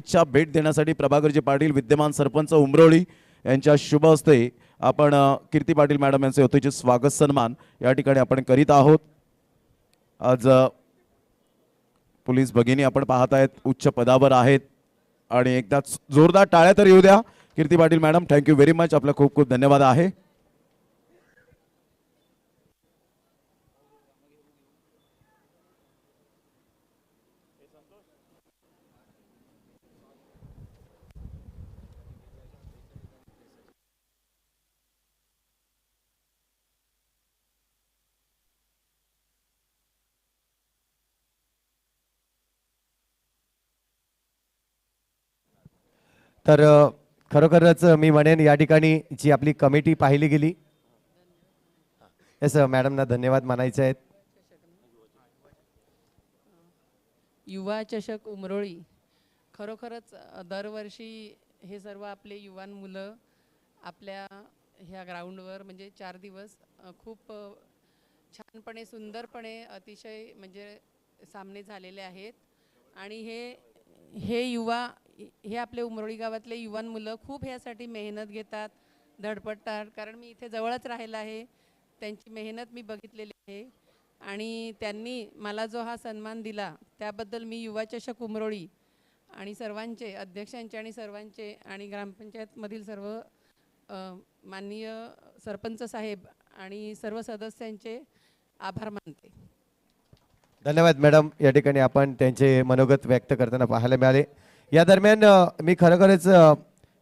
च्या भेट देण्यासाठी प्रभाकरजी पाटील विद्यमान सरपंच उमरोळी यांच्या शुभ हस्ते आपण कीर्ती पाटील मॅडम यांचे यथोचित स्वागत सन्मान या ठिकाणी आपण करीत आहोत। आज पोलीस भगिनी आपण पाहत आहेत उच्च पदावर आहेत आणि एकदा जोरदार टाळ्या तर येऊ द्या। Kirti Patil madam thank you very much, आपला खूप खूप धन्यवाद आहे। तर खरोखरच मी म्हणेन या ठिकाणी जी आपली कमिटी पाहिली गेली, मॅडमना धन्यवाद मानायचे आहेत। युवा चषक उमरोळी खरोखरच दरवर्षी हे सर्व आपले युवान मुलं आपल्या ह्या ग्राउंडवर म्हणजे 4 दिवस खूप छानपणे सुंदरपणे अतिशय म्हणजे सामने झालेले आहेत आणि हे युवा हे आपले उमरोळी गावातले युवान मुलं खूप ह्यासाठी मेहनत घेतात, धडपडतात। कारण मी इथे जवळच राहिला आहे, त्यांची मेहनत मी बघितलेली आहे आणि त्यांनी मला जो हा सन्मान दिला त्याबद्दल मी युवा चषक उमरोळी आणि सर्वांचे अध्यक्षांचे आणि सर्वांचे आणि ग्रामपंचायतमधील सर्व माननीय सरपंच साहेब आणि सर्व सदस्यांचे आभार मानते। धन्यवाद मॅडम, या ठिकाणी आपण त्यांचे मनोगत व्यक्त करताना पाहायला मिळाले। या दरम्यान मी खरोखरच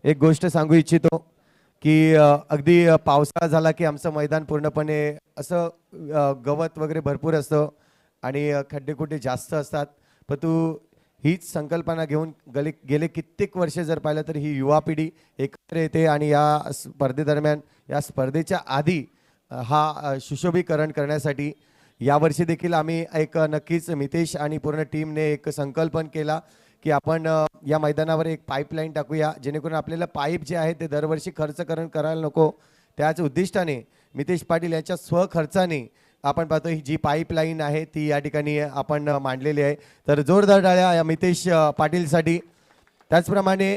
एक गोष्ट सांगू इच्छितो की अगदी पावसाळा झाला की आमचं मैदान पूर्णपणे असं गवत वगैरे भरपूर असतं आणि खड्डेखुड्डे जास्त असतात, परंतु हीच संकल्पना घेऊन गेले कित्येक वर्षे जर पाहिलं तर ही युवा पिढी एकत्र येते आणि या स्पर्धेदरम्यान या स्पर्धेच्या आधी हा सुशोभीकरण करण्यासाठी यावर्षी देखील आम्ही एक नक्कीच मितेश आणि पूर्ण टीमने एक संकल्पन केला की आपण या मैदानावर एक पाईपलाईन टाकूया, जेणेकरून आपल्याला पाईप जे आहे ते दरवर्षी खर्च करायला नको। त्याच उद्दिष्टाने मितेश पाटील यांच्या स्वखर्चाने आपण पाहतो ही जी पाईपलाईन आहे ती या ठिकाणी आपण मांडलेली आहे। तर जोरदार टाळ्या या मितेश पाटीलसाठी। त्याचप्रमाणे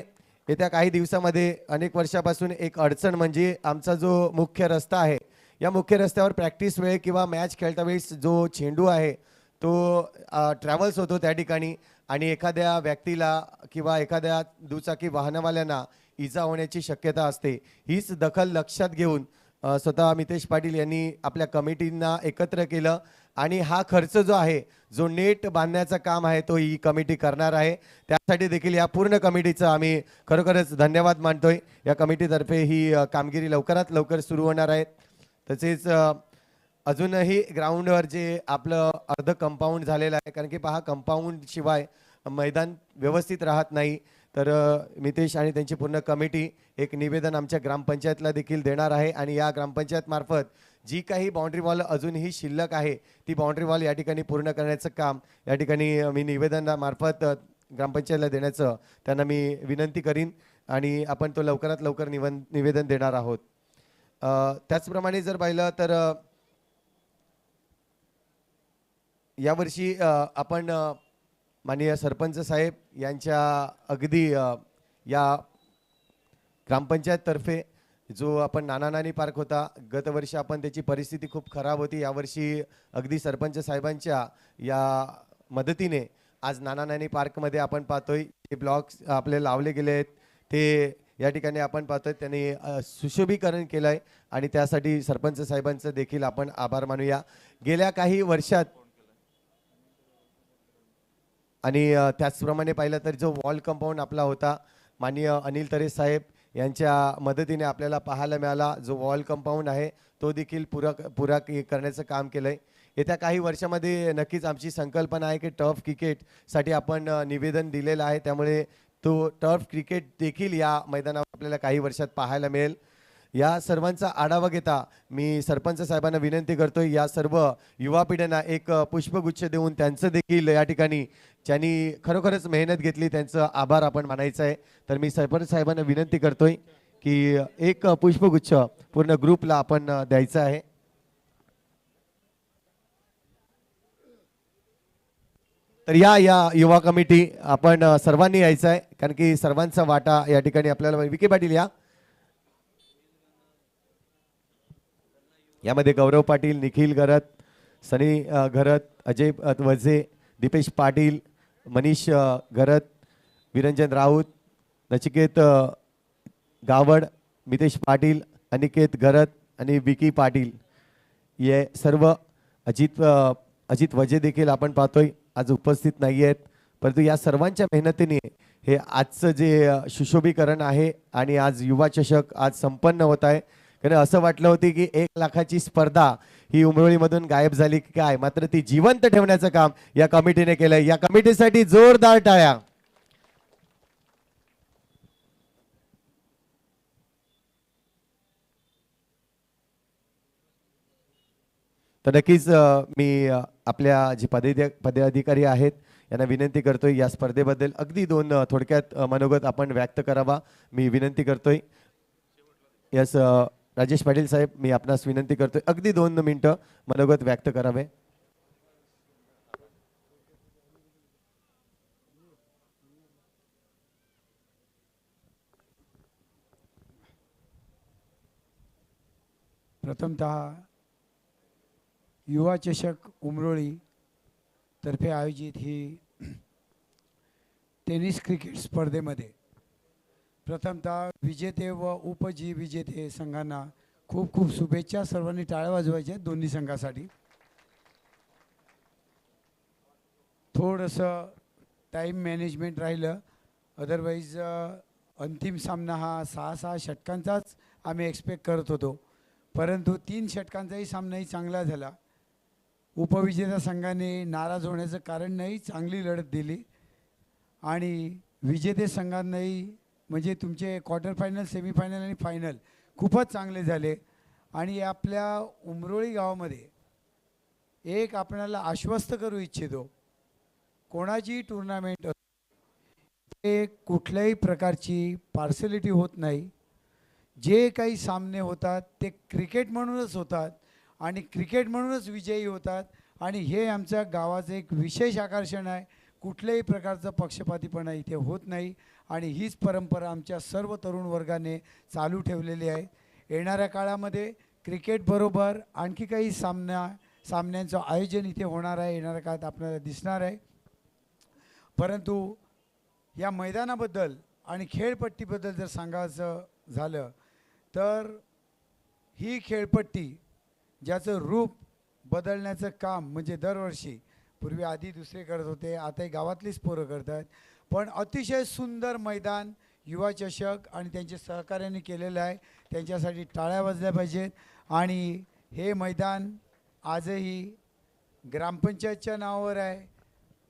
येत्या काही दिवसामध्ये अनेक वर्षापासून एक अडचण म्हणजे आमचा जो मुख्य रस्ता आहे, या मुख्य रस्त्यावर प्रॅक्टिस वेळ किंवा मॅच खेळता वेळेस जो चेंडू आहे तो ट्रॅव्हल्स होतो त्या ठिकाणी आणि एखाद्या व्यक्तीला किंवा एखाद्या दुचाकी वाहनवाल्यांना इजा होण्याची शक्यता असते। हीच दखल लक्षात घेऊन स्वतः मितेश पाटील यांनी आपल्या कमिटींना एकत्र केलं आणि हा खर्च जो आहे, जो नेट बांधण्याचं काम आहे तो ही कमिटी करणार आहे। त्यासाठी देखील या पूर्ण कमिटीचं आम्ही खरोखरच धन्यवाद मानतोय। या कमिटीतर्फे ही कामगिरी लवकरात लवकर सुरू होणार आहे। तसेच अजूनही ग्राउंडवर जे आपलं अर्ध कंपाऊंड झालेलं आहे, कारण की पहा कंपाऊंड शिवाय मैदान व्यवस्थित राहत नाही। तर मितेश आणि त्यांची पूर्ण कमिटी एक निवेदन आमच्या ग्रामपंचायतला देखील देणार आहे आणि या ग्रामपंचायत मार्फत जी काही बाउंड्री वॉल अजूनही शिल्लक आहे ती बाउंड्री वॉल या ठिकाणी पूर्ण करण्याचं काम या ठिकाणी मी निवेदनामार्फत ग्रामपंचायतला देण्याचं त्यांना मी विनंती करीन आणि आपण तो लवकरात लवकर निवेदन देणार आहोत। त्याचप्रमाणे जर पाहिलं तर यावर्षी आपण माननीय सरपंच साहेब यांच्या अगदी या ग्रामपंचायततर्फे जो आपण नाना नानी पार्क होता, गत वर्षी आपण त्याची परिस्थिती खूप खराब होती, यावर्षी अगदी सरपंच साहेबांच्या या मदतीने आज नाना नानी पार्कमध्ये आपण पाहतोय ते ब्लॉक्स आपले लावले गेले आहेत, ते या ठिकाणी आपण पाहतोय त्यांनी सुशोभीकरण केलं आहे आणि त्यासाठी सरपंच साहेबांचं देखील आपण आभार मानूया। गेल्या काही वर्षात आणि त्याचप्रमाणे पाहिलं तर जो वॉल कंपाऊंड आपला होता, माननीय अनिल तरे साहेब यांच्या मदतीने आपल्याला पाहायला मिळाला, जो वॉल कंपाऊंड आहे तो देखील पुरा करण्याचं काम केलं आहे। येत्या काही वर्षामध्ये नक्कीच आमची संकल्पना आहे की टर्फ क्रिकेटसाठी आपण निवेदन दिलेलं आहे, त्यामुळे तो टर्फ क्रिकेट देखील या मैदानावर आपल्याला काही वर्षात पाहायला मिळेल। या सर्वांचा आढावा घेता मी सरपंच साहेबांना विनंती करतोय या सर्व युवा पिढ्यांना एक पुष्पगुच्छ देऊन त्यांचं देखील या ठिकाणी ज्यांनी खरोखरच मेहनत घेतली त्यांचं आभार आपण मानायचं आहे। तर मी सरपंच साहेबांना विनंती करतोय की एक पुष्पगुच्छ पूर्ण ग्रुपला आपण द्यायचा आहे। तर या युवा कमिटी आपण सर्वांनी यायचं आहे, कारण की सर्वांचा वाटा या ठिकाणी आपल्याला विखे पाटील यामध्ये गौरव पाटील, निखिल घरत, सनी घरत, अजय वजे, दीपेश पाटील, मनीष घरत, विरंजन राऊत, नचिकेत गावड, मितेश पाटील, अनिकेत घरत आणि विकी पाटील हे सर्व अजित वजे देखील आपण पाहतोय आज उपस्थित नाही आहेत, परंतु या सर्वांच्या मेहनतीने हे आजचं जे सुशोभीकरण आहे आणि आज युवा चषक आज संपन्न होत आहे. कारण असं वाटलं होतं की 1 लाखाची स्पर्धा ही उमरोळीमधून गायब झाली की काय, मात्र ती जिवंत ठेवण्याचं काम या कमिटीने केलंय. या कमिटीसाठी जोरदार टाळ्या. तर नक्कीच मी आपल्या जे पदाधिकारी आहेत यांना विनंती करतोय या स्पर्धेबद्दल अगदी 2 थोडक्यात मनोगत आपण व्यक्त करावा मी विनंती करतोय. यस राजेश पाटील साहेब, मी आपणास विनंती करतोय अगदी 2 मिनिटं मनोगत व्यक्त करावे. प्रथमतः युवा चषक उमरोळी तर्फे आयोजित ही टेनिस क्रिकेट स्पर्धेमध्ये प्रथमतः विजेते व उपविजेते संघांना खूप खूप शुभेच्छा. सर्वांनी टाळ्या वाजवायच्या दोन्ही संघासाठी. थोडंसं टाईम मॅनेजमेंट राहिलं, अदरवाईज अंतिम सामना हा 6 षटकांचाच आम्ही एक्सपेक्ट करत होतो, परंतु 3 षटकांचाही सामनाही चांगला झाला. उपविजेता संघाने नाराज होण्याचं कारण नाही, चांगली लढत दिली आणि विजेते संघांनाही म्हणजे तुमचे क्वार्टर फायनल, सेमीफायनल आणि फायनल खूपच चांगले झाले. आणि आपल्या उमरोळी गावामध्ये एक आपल्याला आश्वस्त करू इच्छितो, कोणाची टुर्नामेंट ते कुठल्याही प्रकारची पार्सलिटी होत नाही. जे काही सामने होतात ते क्रिकेट म्हणूनच होतात आणि क्रिकेट म्हणूनच विजयी होतात आणि हे आमच्या गावाचं एक विशेष आकर्षण आहे. कुठल्याही प्रकारचा पक्षपातीपणा इथे होत नाही आणि हीच परंपरा आमच्या सर्व तरुण वर्गाने चालू ठेवलेली आहे. येणाऱ्या काळामध्ये क्रिकेटबरोबर आणखी काही सामन्यांचं आयोजन इथे होणार आहे, येणाऱ्या काळात आपल्याला दिसणार आहे. परंतु या मैदानाबद्दल आणि खेळपट्टीबद्दल जर सांगायचं झालं तर ही खेळपट्टी ज्याचं रूप बदलण्याचं काम म्हणजे दरवर्षी पूर्वी आधी दुसरे करत होते, आताही गावातलीच पोरं करत आहेत, पण अतिशय सुंदर मैदान युवा चषक आणि त्यांच्या सहकार्याने केलेलं आहे. त्यांच्यासाठी टाळ्या वाजल्या पाहिजेत. आणि हे मैदान आजही ग्रामपंचायतच्या नावावर आहे,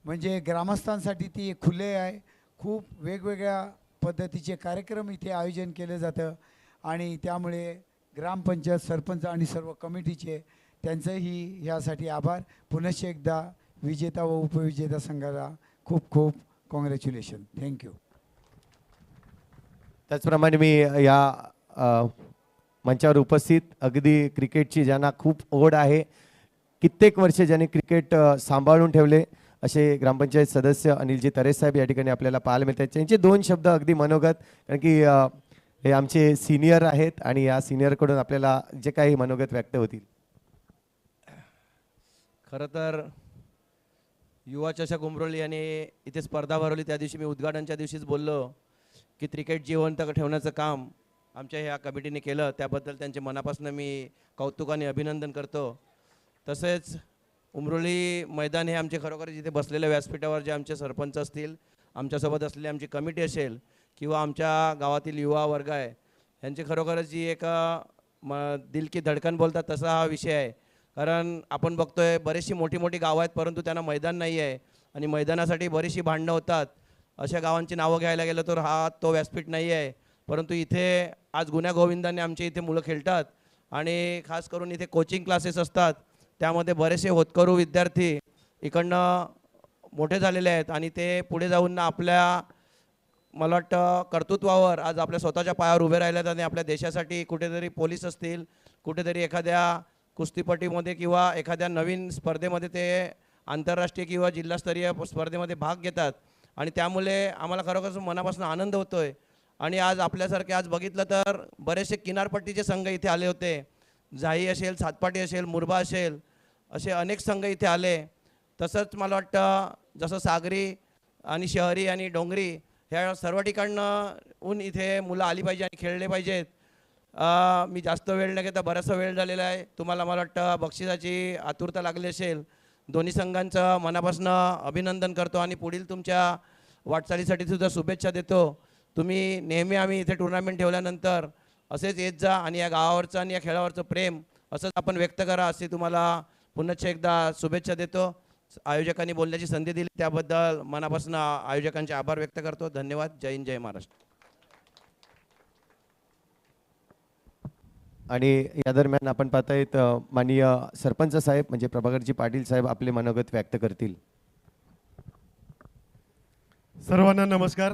म्हणजे ग्रामस्थांसाठी ती खुले आहे. खूप वेगवेगळ्या पद्धतीचे कार्यक्रम इथे आयोजन केले जातं आणि त्यामुळे ग्रामपंचायत, सरपंच आणि सर्व कमिटीचे त्यांचंही यासाठी आभार. पुनश्च एकदा विजेता व उपविजेता संघाला खूप खूप कॉंग्रॅच्युलेशन. थँक्यू. त्याचप्रमाणे मी या मंचावर उपस्थित अगदी क्रिकेटची ज्यांना खूप ओढ आहे, कित्येक वर्ष ज्यांनी क्रिकेट सांभाळून ठेवले असे ग्रामपंचायत सदस्य अनिलजी तरे साहेब या ठिकाणी आपल्याला पाहायला मिळतात. त्यांचे 2 शब्द अगदी मनोगत, कारण की हे आमचे सिनियर आहेत आणि या सिनियरकडून आपल्याला जे काही मनोगत व्यक्त होतील. खरं तर युवा चषक उमरोळी आणि इथे स्पर्धा भरवली त्या दिवशी मी उद्घाटनच्या दिवशीच बोललो की क्रिकेट जिवंत ठेवण्याचं काम आमच्या ह्या कमिटीने केलं, त्याबद्दल त्यांचे मनापासून मी कौतुकाने अभिनंदन करतो. तसेच उमरोळी मैदान हे आमचे खरोखर जिथे बसलेल्या व्यासपीठावर जे आमचे सरपंच असतील, आमच्यासोबत असलेली आमची कमिटी असेल किंवा आमच्या गावातील युवा वर्ग आहे, यांची खरोखरच जी एक दिल की धडकन बोलतात तसा हा विषय आहे. कारण आपण बघतोय बरीचशी मोठी मोठी गावं आहेत, परंतु त्यांना मैदान नाही आहे आणि मैदानासाठी बरीचशी भांडणं होतात. अशा गावांची नावं घ्यायला गेलं तर हा तो व्यासपीठ नाही आहे, परंतु इथे आज गुण्या गोविंदाने आमच्या इथे मुलं खेळतात आणि खास करून इथे कोचिंग क्लासेस असतात. त्यामध्ये बरेचसे होतकरू विद्यार्थी इकडनं मोठे झालेले आहेत आणि ते पुढे जाऊन आपल्या मला वाटतं कर्तृत्वावर आज आपल्या स्वतःच्या पायावर उभे राहिलेत आणि आपल्या देशासाठी कुठेतरी पोलीस असतील, कुठेतरी एखाद्या कुस्तीपटीमध्ये किंवा एखाद्या नवीन स्पर्धेमध्ये ते आंतरराष्ट्रीय किंवा जिल्हास्तरीय स्पर्धेमध्ये भाग घेतात आणि त्यामुळे आम्हाला खरोखर मनापासून आनंद होतो आहे. आणि आज आपल्यासारखे आज बघितलं तर बरेचसे किनारपट्टीचे संघ इथे आले होते. जाई असेल, सातपाटी असेल, मुरबा असेल, असे अनेक संघ इथे आले. तसंच मला वाटतं जसं सागरी आणि शहरी आणि डोंगरी ह्या सर्व ठिकाणून इथे मुलं आली पाहिजे आणि खेळले पाहिजेत. मी जास्त वेळ न घेता बराचसा वेळ झालेला आहे. तुम्हाला मला वाटतं बक्षिसाची आतुरता लागली असेल. दोन्ही संघांचं मनापासून अभिनंदन करतो आणि पुढील तुमच्या वाटचालीसाठी सुद्धा शुभेच्छा देतो. तुम्ही नेहमी आम्ही इथे टुर्नामेंट ठेवल्यानंतर असेच येत जा आणि या गावावरचं आणि या खेळावरचं प्रेम असंच आपण व्यक्त करा असे तुम्हाला पुन्हा एकदा शुभेच्छा देतो. आयोजकांनी बोलण्याची संधी दिली त्याबद्दल मनापासून आयोजकांचे आभार व्यक्त करतो. धन्यवाद. जय हिंद, जय महाराष्ट्र. आणि या दरम्यान आपण पाहतायत माननीय सरपंच साहेब म्हणजे प्रभाकरजी पाटील साहेब आपले मनोगत व्यक्त करतील. सर्वांना नमस्कार.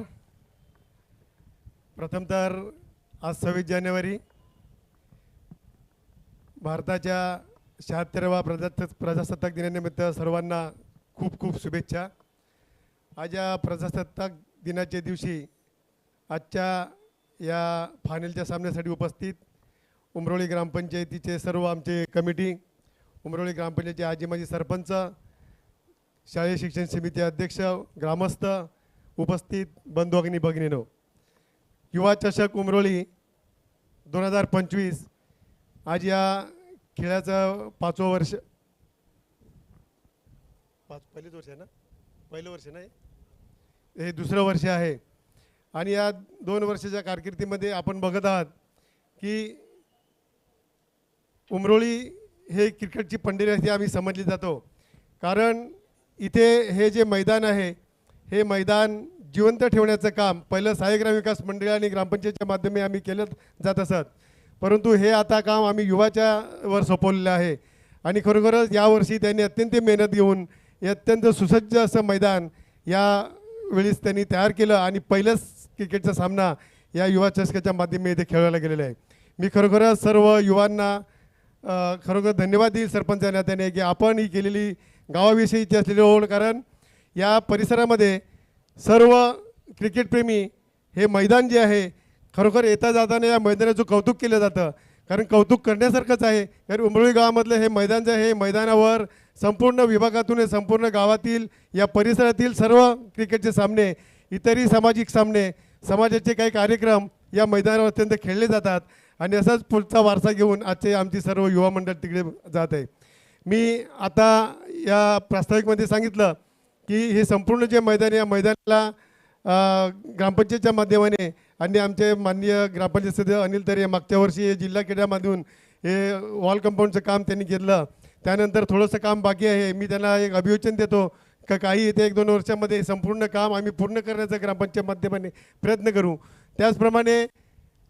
प्रथम तर आज 26 जानेवारी भारताच्या 76व्या प्रजासत्ताक दिनानिमित्त सर्वांना खूप खूप शुभेच्छा. आज या प्रजासत्ताक दिनाच्या दिवशी आजच्या या फायनलच्या सामन्यासाठी उपस्थित उमरोळी ग्रामपंचायतीचे सर्व आमचे कमिटी, उमरोळी ग्रामपंचायतीचे आजी माजी सरपंच, शालेय शिक्षण समिती अध्यक्ष, ग्रामस्थ, उपस्थित बंधू भगिनी भगिनीनो, युवा चषक उमरोळी 2025 आज या खेळाचं 5वं वर्ष, पहिलेच वर्ष आहे ना, पहिलं वर्ष नाही, हे दुसरं वर्ष आहे. आणि या 2 वर्षाच्या कारकिर्दीमध्ये आपण बघत आहात की उमरोळी हे क्रिकेटची पंढरी असे आम्ही समजली जातो. कारण इथे हे जे मैदान आहे हे मैदान जिवंत ठेवण्याचं काम पहिलं सहाय्यक ग्राम विकास मंडळ आणि ग्रामपंचायतीच्या माध्यमाने आम्ही केलं जात असत. परंतु हे आता काम आम्ही युवाच्या वर सोपवलेलं आहे. आणि खरोखरच यावर्षी त्यांनी अत्यंत मेहनत घेऊन हे अत्यंत सुसज्ज असं मैदान या वेळेस त्यांनी तयार केलं आणि पहिलंच क्रिकेटचा सामना या युवा चषकाच्या माध्यमाने इथे खेळवला गेलेला आहे. मी खरोखरच सर्व युवांना खरोखर धन्यवाद देईल सरपंचांना त्याने की आपण ही केलेली गावाविषयीची असलेली ओढ. कारण या परिसरामध्ये सर्व क्रिकेटप्रेमी हे मैदान जे आहे खरोखर येता जाताना या मैदानाचं कौतुक केलं जातं. कारण कौतुक करण्यासारखंच आहे. कारण उमरोळी गावामधलं हे मैदान जे आहे मैदानावर संपूर्ण विभागातून संपूर्ण गावातील या परिसरातील सर्व क्रिकेटचे सामने, इतरही सामाजिक सामने, समाजाचे काही कार्यक्रम या मैदानावर अत्यंत खेळले जातात. आणि असाच पुढचा वारसा घेऊन आजचे आमची सर्व युवा मंडळ तिकडे जात आहे. मी आता या प्रास्ताविकमध्ये सांगितलं की हे संपूर्ण जे मैदान या मैदानाला ग्रामपंचायतच्या माध्यमाने आणि आमचे माननीय ग्रामपंचायत सदस्य अनिल तरे मागच्या वर्षी हे जिल्हा क्रीडामधून हे वॉल कंपाऊंडचं काम त्यांनी घेतलं. त्यानंतर थोडंसं काम बाकी आहे. मी त्यांना एक अभिवचन देतो का काही येते 1-2 वर्षामध्ये संपूर्ण काम आम्ही पूर्ण करण्याचा ग्रामपंचायत माध्यमाने प्रयत्न करू. त्याचप्रमाणे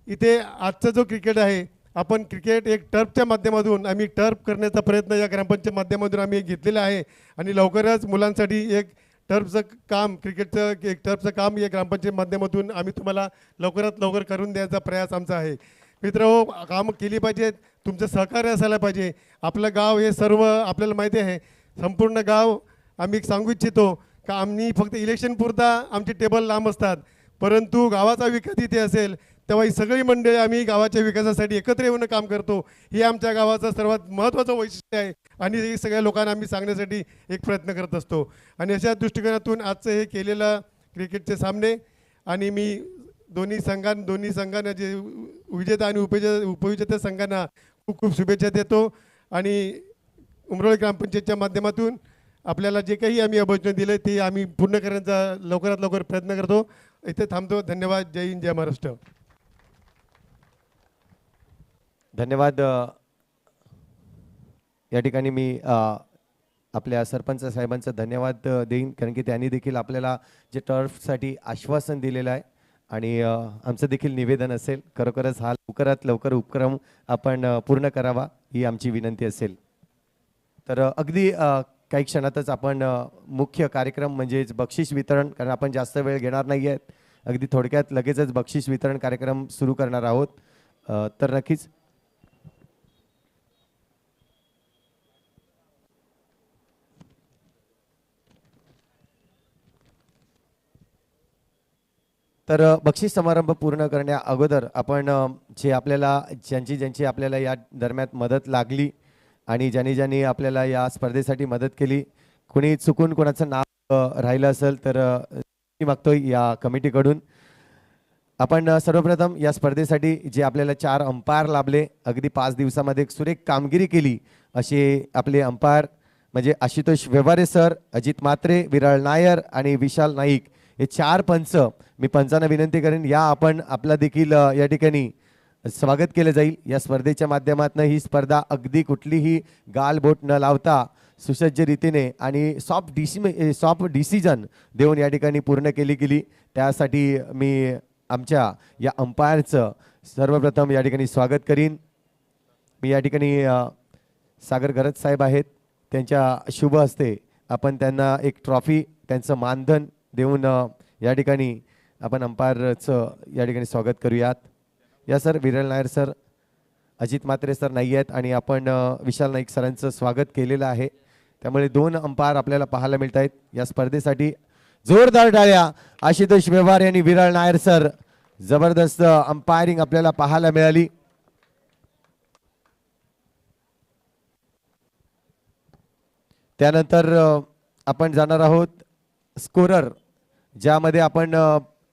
इथे आजचा जो क्रिकेट आहे आपण क्रिकेट एक टर्फच्या माध्यमातून आम्ही टर्फ करण्याचा प्रयत्न या ग्रामपंचायत माध्यमातून आम्ही घेतलेला आहे. आणि लवकरच मुलांसाठी एक टर्फचं काम, क्रिकेटचं एक टर्फचं काम या ग्रामपंचायत माध्यमातून आम्ही तुम्हाला लवकरात लवकर करून द्यायचा प्रयास आमचा आहे. मित्रहो, कामं केली पाहिजेत, तुमचं सहकार्य असायला पाहिजे. आपलं गाव हे सर्व आपल्याला माहिती आहे. संपूर्ण गाव आम्ही सांगू इच्छितो का आम्ही फक्त इलेक्शनपुरता आमचे टेबल लांब असतात, परंतु गावाचा विकास इथे असेल तेव्हा ही सगळी मंडळी आम्ही गावाच्या विकासासाठी एकत्र येऊन काम करतो. हे आमच्या गावाचं सर्वात महत्त्वाचं वैशिष्ट्य आहे आणि हे सगळ्या लोकांना आम्ही सांगण्यासाठी एक प्रयत्न करत असतो. आणि अशा दृष्टिकोनातून आजचं हे केलेलं क्रिकेटचे सामने आणि मी दोन्ही संघांना जे विजेता आणि उपविजेत्या संघांना खूप खूप शुभेच्छा देतो. आणि उमरोळी ग्रामपंचायतच्या माध्यमातून आपल्याला जे काही आम्ही अभिवचन दिलं ते आम्ही पूर्ण करण्याचा लवकरात लवकर प्रयत्न करतो. इथे थांबतो. धन्यवाद. जय हिंद, जय महाराष्ट्र. धन्यवाद. या ठिकाणी मी आपल्या सरपंच साहेबांचा धन्यवाद देईन कारण की त्यांनी देखील आपल्याला जे टर्फसाठी आश्वासन दिलेलं आहे आणि आमचं देखील निवेदन असेल खरोखरच हा लवकरात लवकर उपक्रम आपण पूर्ण करावा ही आमची विनंती असेल. तर अगदी काही क्षणातच आपण मुख्य कार्यक्रम म्हणजेच बक्षीस वितरण, कारण आपण जास्त वेळ घेणार नाही आहेत, अगदी थोडक्यात लगेचच बक्षीस वितरण कार्यक्रम सुरू करणार आहोत. तर नक्कीच तर बक्षीस समारंभ पूर्ण करण्या अगोदर आपण जे आपल्याला ज्यांची आपल्याला या दरम्यान मदत लागली आणि ज्यांनी आपल्याला या स्पर्धेसाठी मदत केली, कोणी चुकून कोणाचं नाव राहिलं असेल तर मी मागतोय या कमिटीकडून. आपण सर्वप्रथम या स्पर्धेसाठी जे आपल्याला 4 अंपायर लाभले, अगदी 5 दिवसामध्ये एक सुरेख कामगिरी केली असे आपले अंपायर म्हणजे आशुतोष व्यवहारे सर, अजित म्हात्रे, विरळ नायर आणि विशाल नाईक हे 4 पंच. मी पंचांना विनंती करेन या आपण आपला देखील या ठिकाणी स्वागत केलं जाईल. या स्पर्धेच्या माध्यमातून ही स्पर्धा अगदी कुठलीही गालबोट न लावता सुसज्ज रीतीने आणि सॉफ्ट डिसिजन देऊन या ठिकाणी पूर्ण केली गेली. त्यासाठी मी आमच्या या अंपायरचं सर्वप्रथम या ठिकाणी स्वागत करीन. मी या ठिकाणी सागर गरज साहेब आहेत, त्यांच्या शुभ हस्ते आपण त्यांना एक ट्रॉफी त्यांचं मानधन देऊन या ठिकाणी आपण अंपायरचं या ठिकाणी स्वागत करूयात. या सर विरल नायर सर, अजित म्हात्रे सर नाही आहेत आणि आपण विशाल नाईक सरांचं स्वागत केलेलं आहे. त्यामुळे 2 अंपायर आपल्याला पाहायला मिळत आहेत या स्पर्धेसाठी. जोरदार टाळ्या आशुतोष व्यवहारे आणि विरळ नायर सर, जबरदस्त अंपायरिंग आपल्याला पाहायला मिळाली. त्यानंतर आपण जाणार आहोत स्कोरर, ज्यामध्ये आपण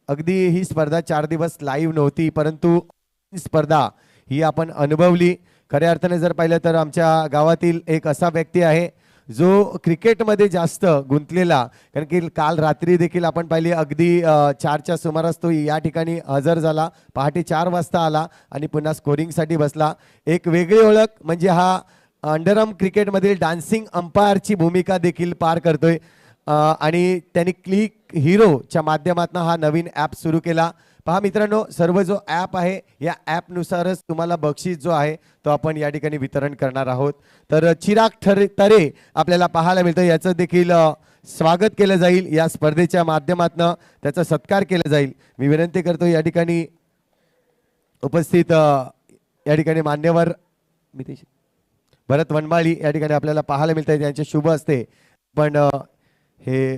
अगदी ही स्पर्धा 4 दिवस लाईव्ह नव्हती, परंतु स्पर्धा ही आपण अनुभवली. खऱ्या अर्थाने जर पाहिलं तर आमच्या गावातील एक असा व्यक्ती आहे जो क्रिकेटमध्ये जास्त गुंतलेला, कारण की काल रात्री देखील आपण पाहिली अगदी 4च्या सुमारास तो या ठिकाणी हजर झाला. पहाटे 4 वाजता आला आणि पुन्हा स्कोरिंगसाठी बसला. एक वेगळी ओळख म्हणजे हा अंडरआर्म क्रिकेटमधील डान्सिंग अंपायरची भूमिका देखील पार करतोय आणि त्यांनी क्लिक हिरोच्या माध्यमातून हा नवीन ॲप सुरू केला. पहा मित्रांनो, सर्व जो ॲप आहे या ॲपनुसारच तुम्हाला बक्षीस जो आहे तो आपण या ठिकाणी वितरण करणार आहोत. तर चिराग तरे आपल्याला पाहायला मिळतं, याचं देखील स्वागत केलं जाईल. या स्पर्धेच्या माध्यमातून त्याचा सत्कार केला जाईल. मी विनंती करतो या ठिकाणी उपस्थित या ठिकाणी मान्यवर भरत वनमाळी या ठिकाणी आपल्याला पाहायला मिळत आहे. त्यांचे शुभ हस्ते पण हे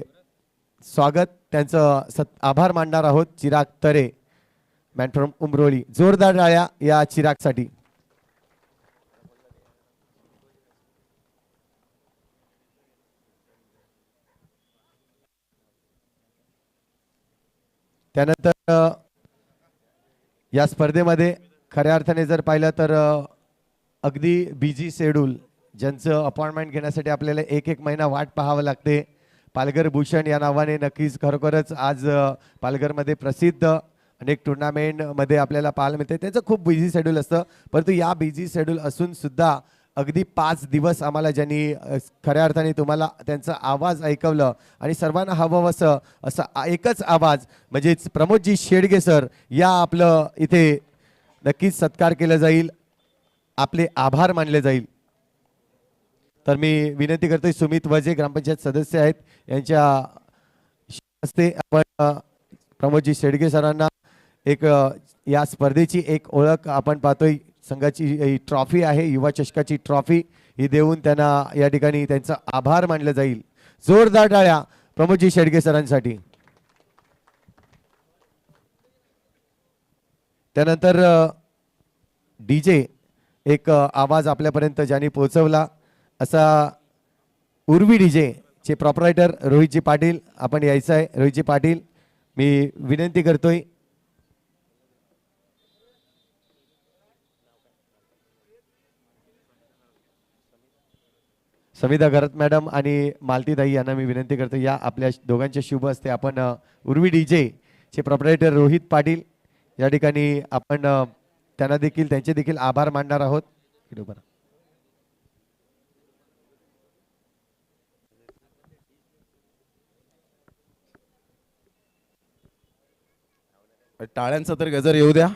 स्वागत त्यांचं आभार मानणार आहोत. चिराग तरे मॅन फ्रॉम उमरोली, जोरदार टाळ्या या चिरागसाठी. त्यानंतर या स्पर्धेमध्ये खऱ्या अर्थाने जर पाहिलं तर अगदी बिझी शेड्यूल, ज्यांचं अपॉइंटमेंट घेण्यासाठी आपल्याला एक महिना वाट पाहावं लागते. पालघर भूषण या नावाने नक्कीच खरोखरच आज पालघरमध्ये प्रसिद्ध अनेक टुर्नामेंटमध्ये आपल्याला पाहायला मिळते. त्यांचं खूप बिझी शेड्यूल असतं, परंतु या बिझी शेड्यूल असून सुद्धा अगदी 5 दिवस आम्हाला ज्यांनी खऱ्या अर्थाने तुम्हाला त्यांचा आवाज ऐकवलं आणि सर्वांना हवं असं एकच आवाज म्हणजेच प्रमोदजी शेडगे सर, या आपलं इथे नक्कीच सत्कार केला जाईल, आपले आभार मानले जाईल. तर मी विनंती करतोय सुमित वजे ग्रामपंचायत सदस्य आहेत, यांच्या हस्ते आपण प्रमोदजी शेडगे सरांना एक या स्पर्धेची एक ओळख आपण पाहतोय. संघाची ट्रॉफी आहे, युवा चषकाची ट्रॉफी ही देऊन त्यांना या ठिकाणी त्यांचा आभार मानले जाईल. जोरदार टाळ्या प्रमोदजी शेडगे सरांसाठी. त्यानंतर डीजे एक आवाज आपल्यापर्यंत ज्यांनी पोहोचवला असा उर्वी डीजे चे प्रॉपरायटर रोहितजी पाटील, आपण यायचं आहे. रोहितजी पाटील, मी विनंती करतोय. समिधा घरत मॅडम आणि मालतीताई यांना मी विनंती करतो या आपल्या दोघांच्या शुभ हस्ते आपण उर्वी डीजे चे प्रॉपरायटर रोहित पाटील या ठिकाणी आपण त्यांना देखील त्यांचे देखील आभार मानणार आहोत. टाळ्यांचा तर गजर येऊ द्या.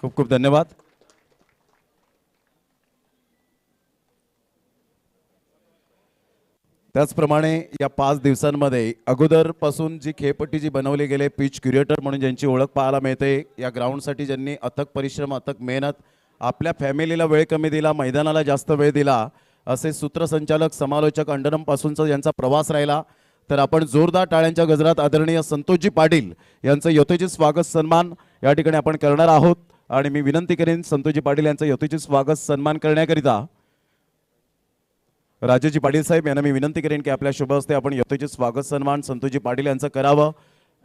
खूप खूप धन्यवाद. त्याचप्रमाणे या 5 दिवसांमध्ये अगोदरपासून जी खेळपट्टी जी बनवली गेली, पिच क्युरेटर म्हणून ज्यांची ओळख पाहायला मिळते, या ग्राउंडसाठी ज्यांनी अथक परिश्रम, अथक मेहनत, आपल्या फॅमिलीला वेळ कमी दिला, मैदानाला जास्त वेळ दिला, असे सूत्रसंचालक, समालोचक, अंडरमपासूनचा ज्यांचा प्रवास राहिला, तर आपण जोरदार टाळ्यांच्या गजरात आदरणीय संतोषजी पाटील यांचं यथोचित स्वागत सन्मान या ठिकाणी आपण करणार आहोत आणि मी विनंती करेन संतोषजी पाटील यांचं यथोचित स्वागत सन्मान करण्याकरिता राजेजी पाटील साहेब यांना मी विनंती करेन की आपल्या शुभ हस्ते आपण यथोचित स्वागत सन्मान संतोषजी पाटील यांचं करावं.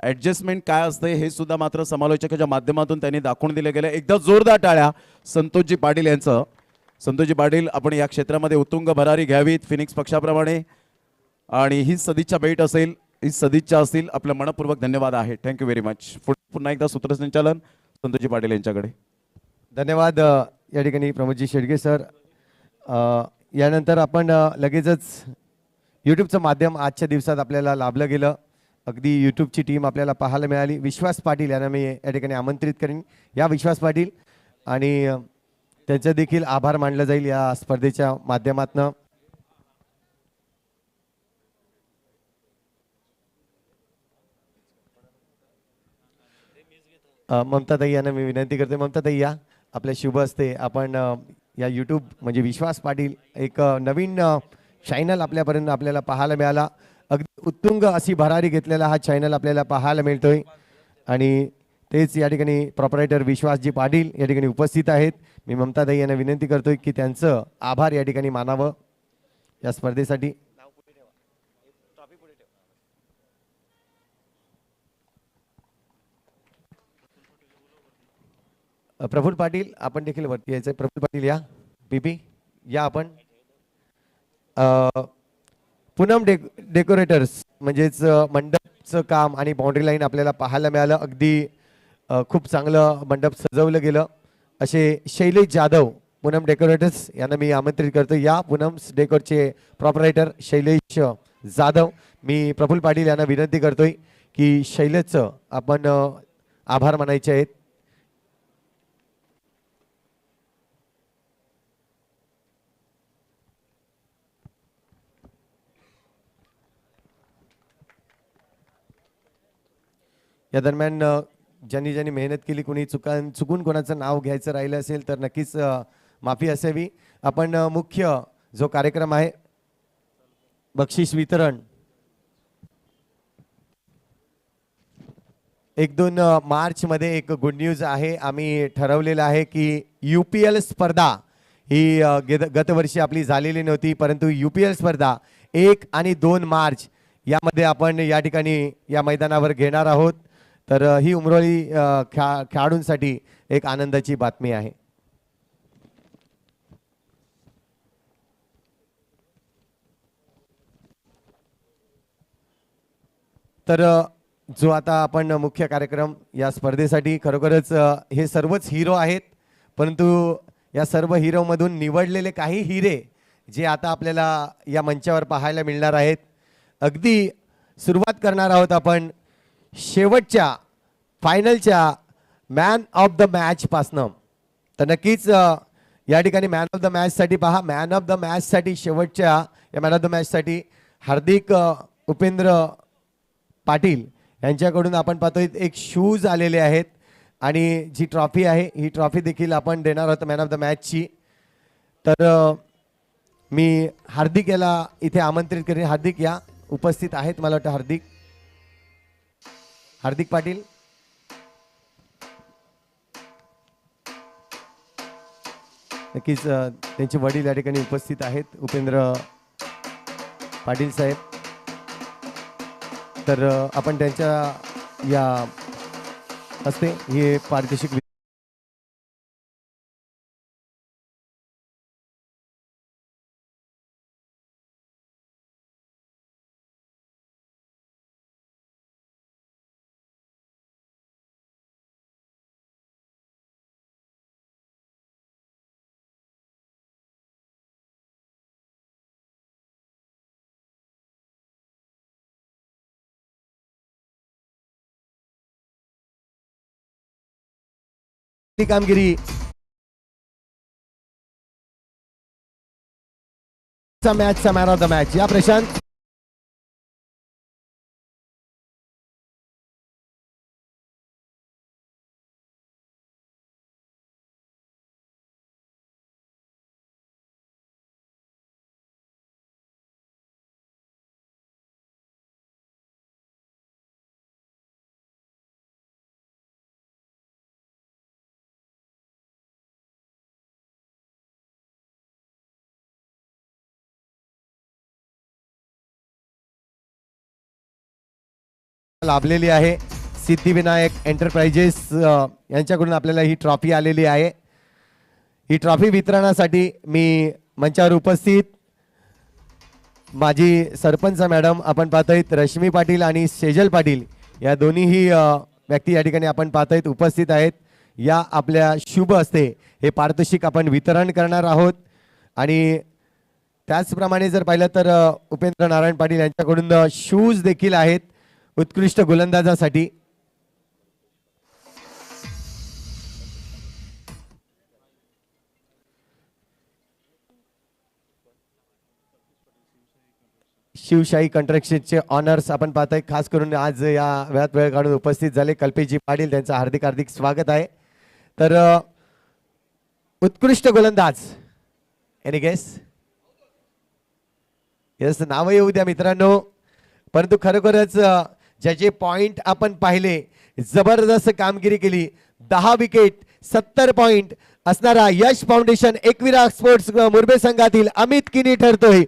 ॲडजस्टमेंट काय असते हे सुद्धा मात्र समालोचकाच्या माध्यमातून त्यांनी दाखवून दिले गेले. एकदा जोरदार टाळ्या संतोषजी पाटील यांचं. संतोषजी पाटील आपण या क्षेत्रामध्ये उत्तुंग भरारी घ्यावीत फिनिक्स पक्षाप्रमाणे आणि ही सदिच्छा भेट असेल, ही सदिच्छा असतील. आपलं मनपूर्वक धन्यवाद आहे. Thank you very much. पुन्हा एकदा सूत्रसंचालन संतोषजी पाटील यांच्याकडे. धन्यवाद या ठिकाणी प्रमोदजी शेडगे सर. यानंतर आपण लगेचच यूट्यूबचं माध्यम आजच्या दिवसात आपल्याला लाभलं गेलं. अगदी यूट्यूबची टीम आपल्याला पाहायला मिळाली. विश्वास पाटील यांना मी या ठिकाणी आमंत्रित करेन. या विश्वास पाटील आणि त्यांचं देखील आभार मानलं जाईल या स्पर्धेच्या माध्यमातून. ममताताई यांना मी विनंती करते. ममताताई या आपल्या शुभ हस्ते आपण या यूट्यूब म्हणजे विश्वास पाटील एक नवीन चॅनल आपल्याला पाहायला मिळाला. अगदी उत्तुंग अशी भरारी घेतलेला हा चॅनल आपल्याला पाहायला मिळतोय आणि तेच या ठिकाणी प्रॉपरायटर विश्वासजी पाटील या ठिकाणी उपस्थित आहेत. मी ममताताई यांना विनंती करतोय की त्यांचं आभार या ठिकाणी मानावं या स्पर्धेसाठी. प्रफुल्ल पाटील आपण देखील वरती यायचं. प्रफुल्ल पाटील या. पीपी या आपण. पूनम डेकोरेटर्स म्हणजेच मंडपचं काम आणि बाउंड्री लाईन आपल्याला पाहायला मिळालं. अगदी खूप चांगलं मंडप सजवलं गेलं. असे शैलेश जाधव पूनम डेकोरेटर्स यांना मी आमंत्रित करतो. या पूनम डेकोरचे प्रॉपरायटर शैलेश जाधव. मी प्रफुल्ल पाटील यांना विनंती करतोय की शैलेशचं आपण आभार मानायचे आहेत. या दरम्यान ज्यांनी मेहनत केली, कुणी चुकून कोणाचं नाव घ्यायचं राहिलं असेल तर नक्कीच माफी असावी. आपण मुख्य जो कार्यक्रम आहे बक्षीस वितरण 1-2 मार्चमध्ये एक गुड न्यूज आहे. आम्ही ठरवलेलं आहे की UPL स्पर्धा ही गतवर्षी आपली झालेली नव्हती, परंतु UPL स्पर्धा 1 आणि 2 मार्च यामध्ये आपण या ठिकाणी या मैदानावर घेणार आहोत. तर ही उमरोळी खेळाडूंसाठी एक आनंदाची बातमी आहे. तर जो आता आपण मुख्य कार्यक्रम या स्पर्धेसाठी खरोखरच हे सर्वच हिरो आहेत, परंतु या सर्व हिरोमधून निवडलेले काही हिरे जे आता आपल्याला या मंचावर पाहायला मिळणार आहेत. अगदी सुरुवात करणार आहोत आपण शेवटच्या फायनलच्या मॅन ऑफ द मॅच पासनं. तर नक्कीच या ठिकाणी मॅन ऑफ द मॅचसाठी पहा. मॅन ऑफ द मॅचसाठी शेवटच्या या मॅन ऑफ द मॅचसाठी हार्दिक उपेंद्र पाटील यांच्याकडून आपण पाहतोय एक शूज आलेले आहेत आणि जी ट्रॉफी आहे ही ट्रॉफी देखील आपण देणार आहोत मॅन ऑफ द मॅचची. तर मी हार्दिक याला इथे आमंत्रित करेन. हार्दिक या उपस्थित आहेत मला वाटतं. हार्दिक पाटील. नक्कीच त्यांचे वडील या ठिकाणी उपस्थित आहेत, उपेंद्र पाटील साहेब. तर आपण त्यांच्या या हस्ते हे पारितोषिक कामगिरी मॅचचा मॅन ऑफ द मॅच या प्रशांत लाभलेली आहे. सिद्धिविनायक एंटरप्राइजेस यांच्याकडून आपल्याला ही ट्रॉफी आलेली आहे. ही ट्रॉफी वितरणासाठी मी मंचावर उपस्थित माजी सरपंच मॅडम आपण पाहतोय रश्मी पाटील आणि सेजल पाटील या दोन्हीही व्यक्ती या ठिकाणी आपण पाहतोय उपस्थित आहेत. या आपल्या शुभ हस्ते हे पारितोषिक आपण वितरण करणार आहोत. आणि त्याचप्रमाणे जर पाहिलं तर उपेंद्र नारायण पाटील यांच्याकडून शूज देखील आहेत उत्कृष्ट गोलंदाजासाठी. शिवशाही कंट्रक्शनचे ऑनर्स आपण पाहतोय. खास करून आज या वेळात वेळ काढून उपस्थित झाले कल्पेशजी पाटील, त्यांचं हार्दिक हार्दिक स्वागत आहे. तर उत्कृष्ट गोलंदाज एनी गेस? यस, नाव येऊ द्या मित्रांनो. परंतु खरोखरच ज्याचे पॉइंट आपण पाहिले, जबरदस्त कामगिरी केली. 10 विकेट 70 पॉइंट असणारा यश फाउंडेशन एकविरा स्पोर्ट्स मुरबे संघातील अमित किनी ठरतोय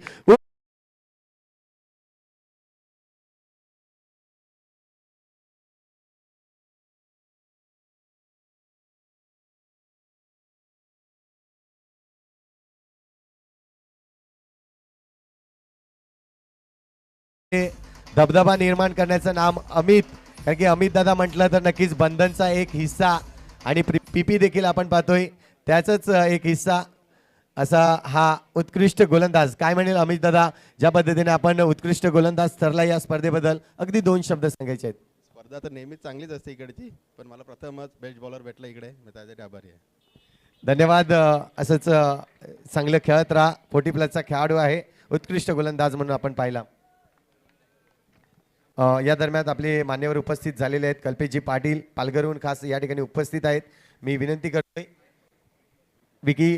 धबधबा निर्माण करण्याचं नाम अमित. कारण की अमित दादा म्हटलं तर नक्कीच बंधनचा एक हिस्सा आणि पीपी देखील आपण पाहतोय त्याचाच एक हिस्सा असा हा उत्कृष्ट गोलंदाज. काय म्हणेल अमित दादा, ज्या पद्धतीने आपण उत्कृष्ट गोलंदाज ठरला या स्पर्धेबद्दल अगदी 2 शब्द सांगायचे आहेत? स्पर्धा तर नेहमीच चांगलीच असते इकडची, पण मला प्रथमच बेस्ट बॉलर भेटला इकडे, मी त्यासाठी आभारी आहे. धन्यवाद. असंच चांगलं खेळत राहा. 40+ खेळाडू आहे, उत्कृष्ट गोलंदाज म्हणून आपण पाहिला. या दरम्यान आपले मान्यवर उपस्थित झालेले आहेत. कल्पेशजी पाटील पालघरहून खास या ठिकाणी उपस्थित आहेत. मी विनंती करतोय विकी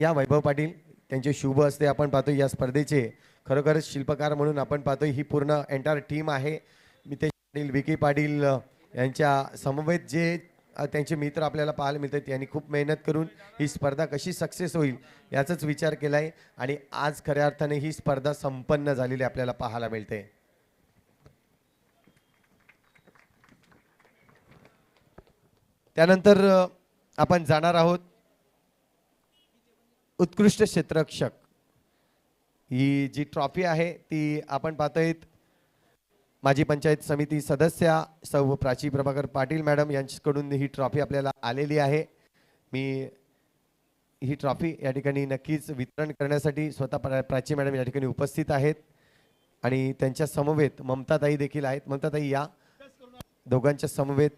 या वैभव पाटील त्यांचे शुभ हस्ते आपण पाहतोय या स्पर्धेचे खरोखरच शिल्पकार म्हणून आपण पाहतोय ही पूर्ण एंटायर टीम आहे. मितेश पाटील, विकी पाटील यांच्या समवेत जे त्यांचे मित्र आपल्याला पाहायला मिळतात. यांनी खूप मेहनत करून ही स्पर्धा कशी सक्सेस होईल याचाच विचार केलाय आणि आज खऱ्या अर्थाने ही स्पर्धा संपन्न झालेली आपल्याला पाहायला मिळते. त्यानंतर आपण जाणार आहोत उत्कृष्ट क्षेत्ररक्षक. ही जी ट्रॉफी आहे ती आपण पाहतोय माजी पंचायत समिती सदस्या सौ प्राची प्रभाकर पाटील मॅडम यांच्याकडून ही ट्रॉफी आपल्याला आलेली आहे. मी ही ट्रॉफी या ठिकाणी नक्कीच वितरण करण्यासाठी स्वतः प्राची मॅडम या ठिकाणी उपस्थित आहेत आणि त्यांच्या समवेत ममताताई देखील आहेत. ममताताई या दोघांच्या समवेत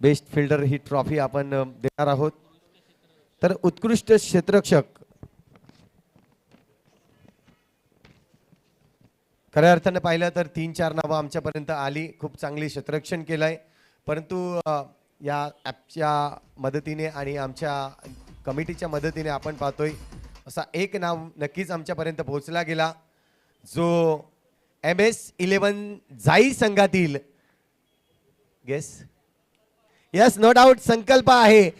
बेस्ट फिल्डर ही ट्रॉफी आपण देणार आहोत. तर उत्कृष्ट क्षेत्ररक्षक खऱ्या अर्थाने पाहिलं तर 3-4 नावं आमच्यापर्यंत आली. खूप चांगली क्षेत्ररक्षण केलंय, परंतु या ॲपच्या मदतीने आणि आमच्या कमिटीच्या मदतीने आपण पाहतोय असा एक नाव नक्कीच आमच्यापर्यंत पोहोचला गेला जो MS11 जाई संघातील गेस यस नो डाऊट संकल्प आहे.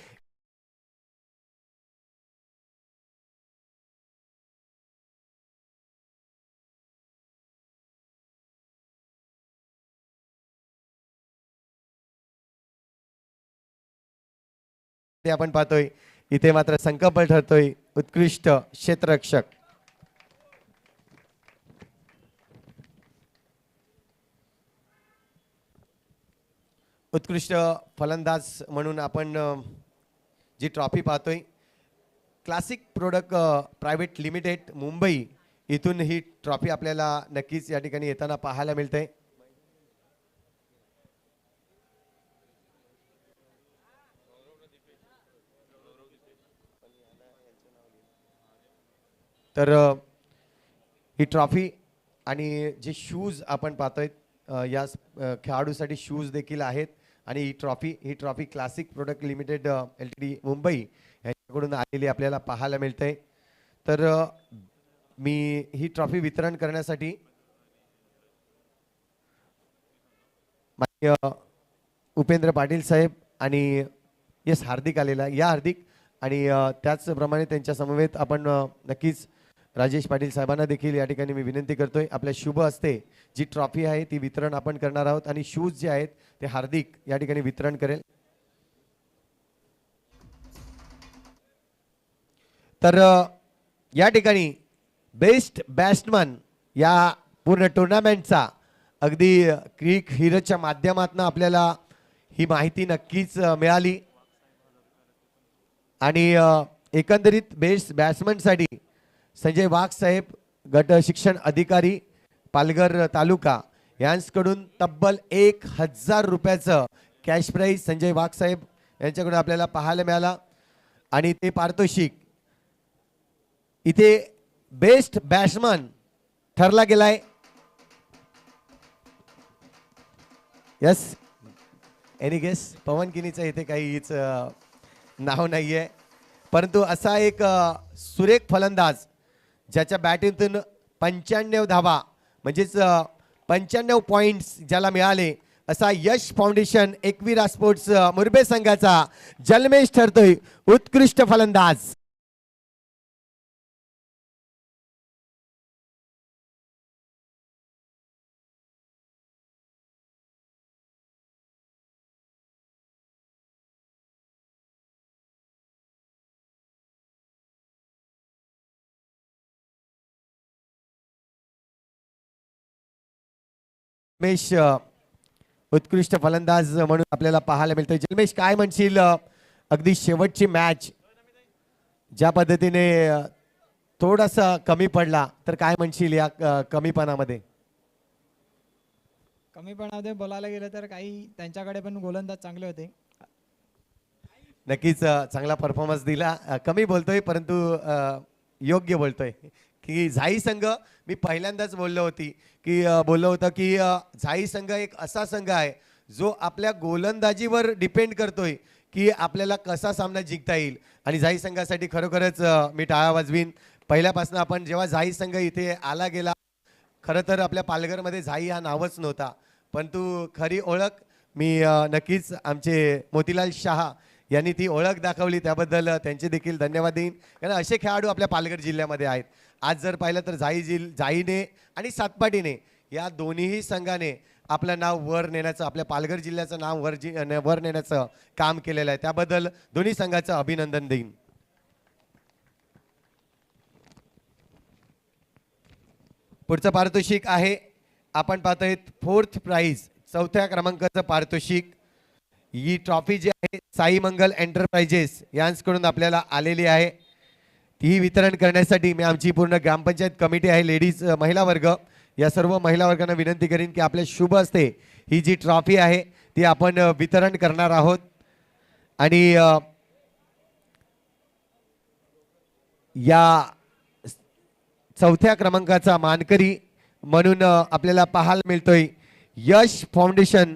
ते आपण पाहतोय इथे मात्र संकल्प ठरतोय उत्कृष्ट क्षेत्ररक्षक. उत्कृष्ट फलंदाज म्हणून आपण जी ट्रॉफी पाहतोय classic product private limited Mumbai इथून ही ट्रॉफी आपल्याला नक्कीच या ठिकाणी येताना पाहायला मिळते. तर ही ट्रॉफी आणि जे शूज आपण पाहतोय या खेळाडूसाठी शूज देखील आहेत आणि ही trophy classic product limited LTD Mumbai यांच्याकडून आलेली आपल्याला पाहायला मिळते. तर मी ही ट्रॉफी वितरण करण्यासाठी माननीय उपेंद्र पाटील साहेब आणि यस हार्दिक आलेला या हार्दिक आणि त्याचप्रमाणे त्यांच्या समवेत आपण नक्कीच राजेश पाटील साहेबांना देखील या ठिकाणी मी विनंती करतोय, आपल्या शुभ हस्ते जी ट्रॉफी आहे ती वितरण आपण करणार आहोत आणि शूज जे आहेत ते हार्दिक या ठिकाणी वितरण करेल. तर या ठिकाणी बेस्ट बॅट्समन या पूर्ण टुर्नामेंटचा अगदी क्रिक हिरच्या माध्यमातून आपल्याला ही माहिती नक्कीच मिळाली आणि एकंदरीत बेस्ट बॅट्समनसाठी संजय वाघ साहेब, गट शिक्षण अधिकारी पालघर तालुका यांच्याकडून तब्बल 1000 रुपयाचं कॅश प्राईज संजय वाघ साहेब यांच्याकडून आपल्याला पाहायला मिळाला. आणि ते पारितोषिक इथे बेस्ट बॅट्समन ठरला गेलाय. Yes, any guess? पवन किनीचं इथे काहीच नाव नाही आहे, परंतु असा एक सुरेख फलंदाज ज्याच्या बॅटिंगतून 95 धावा म्हणजेच 95 पॉइंट्स ज्याला मिळाले, असा यश फाउंडेशन एकविरा स्पोर्ट्स मुरबे संघाचा जल्मेश ठरतोय उत्कृष्ट फलंदाज. जल्मेश उत्कृष्ट फलंदाज म्हणून आपल्याला पाहायला मिळतोय. जल्मेश, काय म्हणशील, अगदी शेवटची मॅच ज्या पद्धतीने थोडासा कमी पडला, तर काय म्हणशील या कमीपणामध्ये? कमीपणामध्ये बोलायला गेलं तर काही त्यांच्याकडे पण गोलंदाज चांगले होते. नक्कीच चांगला परफॉर्मन्स दिला. कमी बोलतोय परंतु योग्य बोलतोय की झाई संघ, मी पहिल्यांदाच बोललो होतं की झाई संघ एक असा संघ आहे जो आपल्या गोलंदाजीवर डिपेंड करतोय की आपल्याला कसा सामना जिंकता येईल. आणि झाई संघासाठी खरोखरच मी टाळ्या वाजवीन. पहिल्यापासून आपण जेव्हा झाई संघ इथे आला गेला, खरं तर आपल्या पालघरमध्ये झाई हा नावच नव्हता, परंतु खरी ओळख मी नक्कीच आमचे मोतीलाल शाह यांनी ती ओळख दाखवली, त्याबद्दल त्यांचे देखील धन्यवाद देईन. कारण असे खेळाडू आपल्या पालघर जिल्ह्यामध्ये आहेत. आज जर पाहिलं तर झाईने आणि सातपाटीने या दोन्हीही संघाने आपलं नाव वर नेण्याचं, आपल्या पालघर जिल्ह्याचं नाव वर नेण्याचं काम केलेलं आहे. त्याबद्दल दोन्ही संघाचं अभिनंदन देईन. पुढचं पारितोषिक आहे, आपण पाहतोय 4th प्राइज, 4थ्या क्रमांकाचं पारितोषिक. ही ट्रॉफी जी आहे साई मंगल एंटरप्राइजेस यांच्याकडून आपल्याला आलेली आहे. ती वितरण करण्यासाठी मी आमची पूर्ण ग्रामपंचायत कमिटी आहे, लेडीज महिला वर्ग, या सर्व महिला वर्गांना विनंती करीन की आपल्या शुभ हस्ते ही जी ट्रॉफी आहे ती आपण वितरण करणार आहोत. आणि या 4थ्या क्रमांकाचा मानकरी म्हणून आपल्याला पाहायला मिळतोय यश फाउंडेशन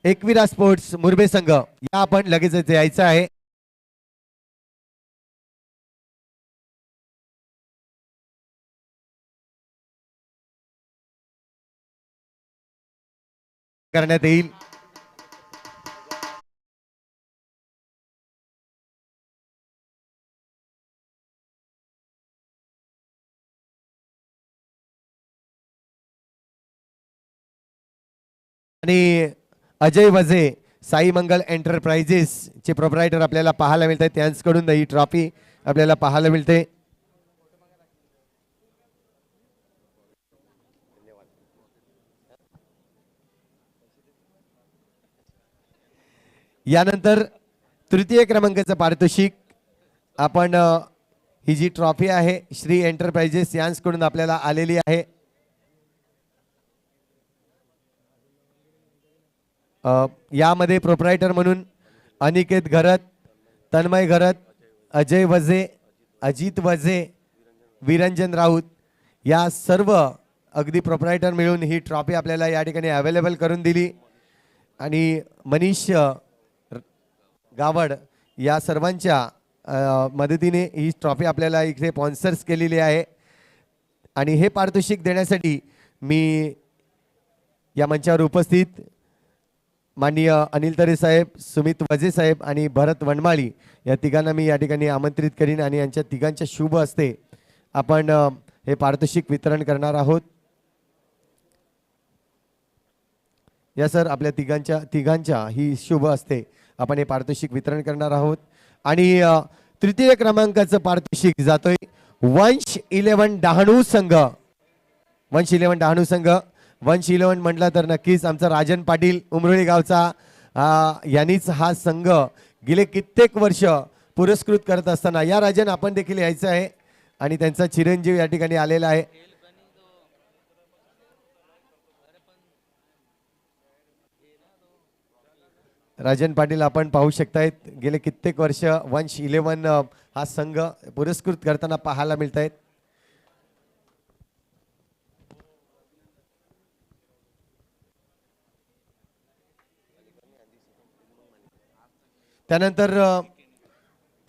एकविरा स्पोर्ट्स मुरबे संघ. या आपण लगेचच यायचं आहे. करण्यात येईल. आणि अजय वजे साई मंगल एंटरप्राइजेस चे प्रोप्रायटर आपल्याला पाहायला मिळतात, त्यांच्याकडून ही ट्रॉफी आपल्याला पाहायला मिळते. यानंतर तृतीय क्रमांकाचं पारितोषिक आपण ही जी ट्रॉफी आहे श्री एंटरप्राइजेस यांच्याकडून आपल्याला आलेली आहे. यामध्ये प्रोप्रायटर म्हणून अनिकेत घरत, तन्मय घरत, अजय वजे, अजित वजे, विरंजन राऊत या सर्व अगदी प्रोप्रायटर मिळून ही ट्रॉफी आपल्याला या ठिकाणी अवेलेबल करून दिली. आणि मनीष गावड या सर्वांच्या मदतीने ही ट्रॉफी आपल्याला इथे स्पॉन्सर्स केलेली आहे. आणि हे पारितोषिक देण्यासाठी मी या मंचावर उपस्थित माननीय अनिल तरे साहेब, सुमित वजे साहेब आणि भरत वनमाळी या तिघांना मी या ठिकाणी आमंत्रित करीन आणि यांच्या तिघांच्या शुभ हस्ते आपण हे पारितोषिक वितरण करणार आहोत. या सर, आपल्या तिघांच्या ही शुभ हस्ते आपण हे पारितोषिक वितरण करणार आहोत. आणि तृतीय क्रमांकाचं पारितोषिक जातोय वंश 11 डहाणू संघ. वंश 11 डहाणू संघ. वंश 11 म्हटलं तर नक्कीच आमचा राजन पाटील उमरोळी गावचा यांनीच हा संघ गेले कित्येक वर्ष पुरस्कृत करत असताना, या राजन आपण देखील यायचं आहे आणि त्यांचा चिरंजीव या ठिकाणी आलेला आहे. राजन पाटील आपण पाहू शकतायत गेले कित्येक वर्ष वंश 11 हा संघ पुरस्कृत करताना पाहायला मिळत आहेत. त्यानंतर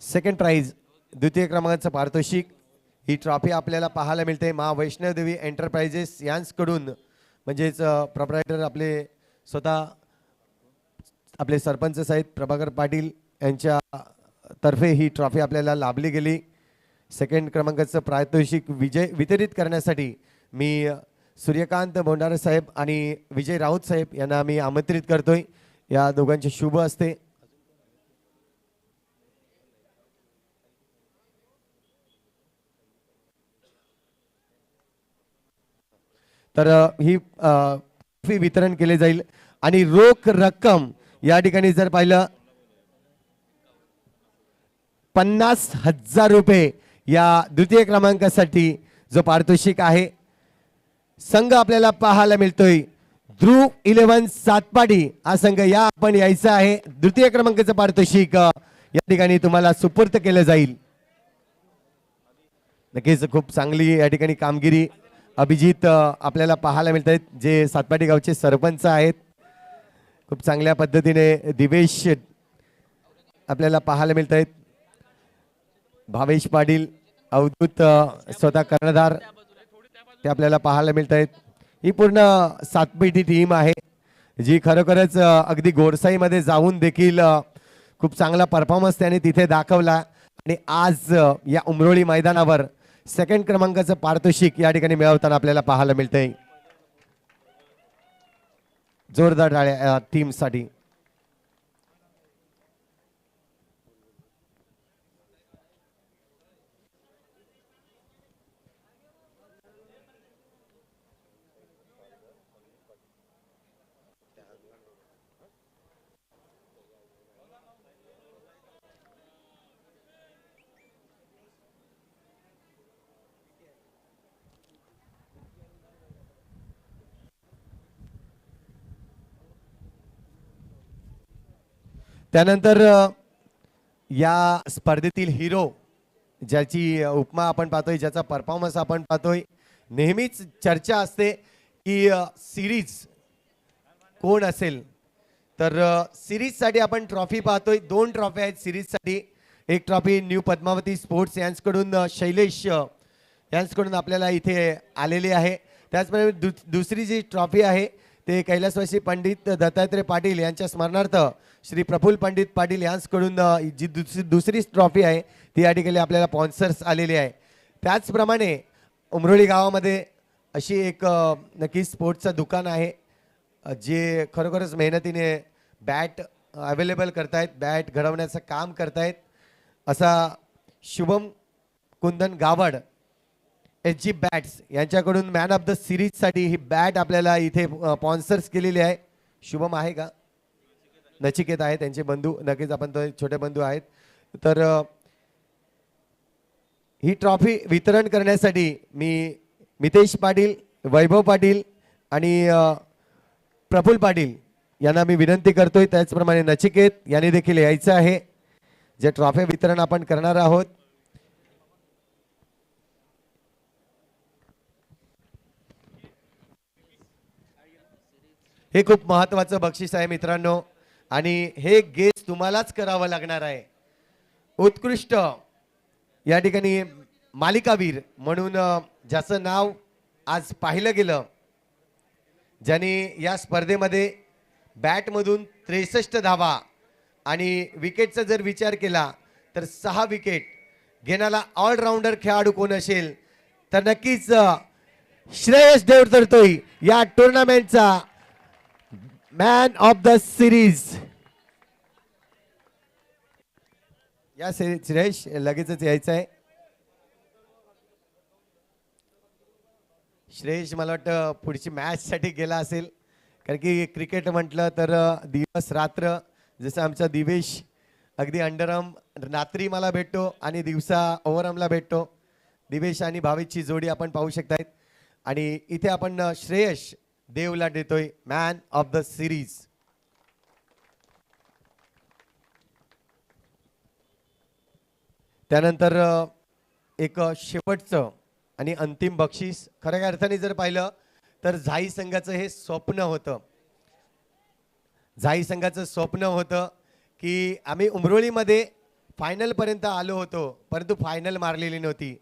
सेकंड प्राइज द्वितीय क्रमांकाचं पारितोषिक ही ट्रॉफी आपल्याला पाहायला मिळते मा वैष्णवदेवी एंटरप्राइजेस यांच्याकडून, म्हणजेच प्रोप्रायटर आपले स्वतः आपले सरपंच साहेब प्रभाकर पाटील यांच्या तर्फे ही ट्रॉफी आपल्याला लाभली गेली. सेकंड क्रमांकाचं पारितोषिक वितरित करण्यासाठी मी सूर्यकांत बोंडारे साहेब आणि विजय राऊत साहेब यांना मी आमंत्रित करतोय. या दोघांचे शुभ असते. तर ही ट्रॉफी वितरण केले जाईल आणि रोख रक्कम या ठिकाणी जर पाहिलं 50,000 रुपये या द्वितीय क्रमांकासाठी जो पारितोषिक आहे. संघ आपल्याला पाहायला मिळतोय ध्रुव 11 सातपाडी हा संघ. या आपण यायचं आहे. द्वितीय क्रमांकाचं पारितोषिक या ठिकाणी तुम्हाला सुपूर्त केलं जाईल. नक्कीच खूप चांगली या ठिकाणी कामगिरी अभिजित आपल्याला पाहायला मिळत आहेत, जे सातपाटी गावचे सरपंच आहेत. खूप चांगल्या पद्धतीने दिवेश आपल्याला पाहायला मिळत आहेत. भावेश पाटील, अवधूत स्वतः कर्णधार ते आपल्याला पाहायला मिळत आहेत. ही पूर्ण सातपेटी टीम आहे जी खरोखरच अगदी गोरसाईमध्ये जाऊन देखील खूप चांगला परफॉर्मन्स त्याने तिथे दाखवला आणि आज या उमरोळी मैदानावर सेकंड क्रमांकाचं पारितोषिक या ठिकाणी मिळवताना आपल्याला पाहायला मिळतंय. जोरदार टाळ्या टीमसाठी. त्यानंतर या स्पर्धेतील हिरो ज्याची उपमा आपण पाहतोय, ज्याचा परफॉर्मन्स आपण पाहतोय, नेहमीच चर्चा असते की सिरीज कोण असेल. तर सिरीजसाठी आपण ट्रॉफी पाहतोय. 2 ट्रॉफी आहेत सिरीजसाठी. एक ट्रॉफी न्यू पद्मावती स्पोर्ट्स यांच्याकडून शैलेश यांच्याकडून आपल्याला इथे आलेली आहे. त्याचप्रमाणे दुसरी जी ट्रॉफी आहे ते कैलासवासी पंडित दत्तात्रय पाटील यांच्या स्मरणार्थ श्री प्रफुल्ल पंडित पाटील यांच्याकडून जी दुसरी ट्रॉफी आहे ती या ठिकाणी आपल्याला स्पॉन्सर्स आलेली आहे. त्याचप्रमाणे उमरोळी गावामध्ये अशी एक नक्की स्पोर्ट्सचं दुकान आहे जे खरोखरच मेहनतीने बॅट अवेलेबल करतायत, बॅट घडवण्याचं काम करतायत. असा शुभम कुंदन गावड SG बॅट्स यांच्याकडून मॅन ऑफ द सिरीजसाठी ही बॅट आपल्याला इथे स्पॉन्सर्स केलेली आहे. शुभम आहे का? नचिकेत आहे त्यांचे बंधू, नक्कीच आपण तो छोटे बंधू आहेत. तर ही ट्रॉफी वितरण करण्यासाठी मी मितेश पाटील, वैभव पाटील आणि प्रफुल्ल पाटील यांना मी विनंती करतोय. त्याचप्रमाणे नचिकेत यांनी देखील यायचं आहे. जे ट्रॉफी वितरण आपण करणार आहोत हे खूप महत्त्वाचं बक्षीस आहे मित्रांनो आणि हे गेस तुम्हालाच करावं लागणार आहे. उत्कृष्ट या ठिकाणी मालिकावीर म्हणून ज्याचं नाव आज पाहिलं गेलं, ज्यांनी या स्पर्धेमध्ये बॅटमधून 63 धावा आणि विकेटचा जर विचार केला तर 6 विकेट घेणारा ऑलराऊंडर खेळाडू कोण असेल तर नक्कीच श्रेयस देवतरतोय या टुर्नामेंटचा मॅन ऑफ द सिरीज. या श्रेयस लगेचच यायचं आहे. श्रेयस मला वाटतं पुढची मॅच साठी गेला असेल, कारण की क्रिकेट म्हटलं तर दिवस रात्र, जसं आमचा दिवेश अगदी अंडरआर्म रात्री मला भेटतो आणि दिवसा ओव्हरआर्मला भेटतो. दिवेश आणि भावेशची जोडी आपण पाहू शकतायत आणि इथे आपण श्रेयस देवला देतोय मॅन ऑफ द सिरीज. त्यानंतर एक शेवटचं आणि अंतिम बक्षीस. खऱ्या अर्थाने जर पाहिलं तर झाई संघाचं हे स्वप्न होतं. झाई संघाचं स्वप्न होतं की आम्ही उमरोळीमध्ये फायनलपर्यंत आलो होतो, परंतु फायनल मारलेली नव्हती.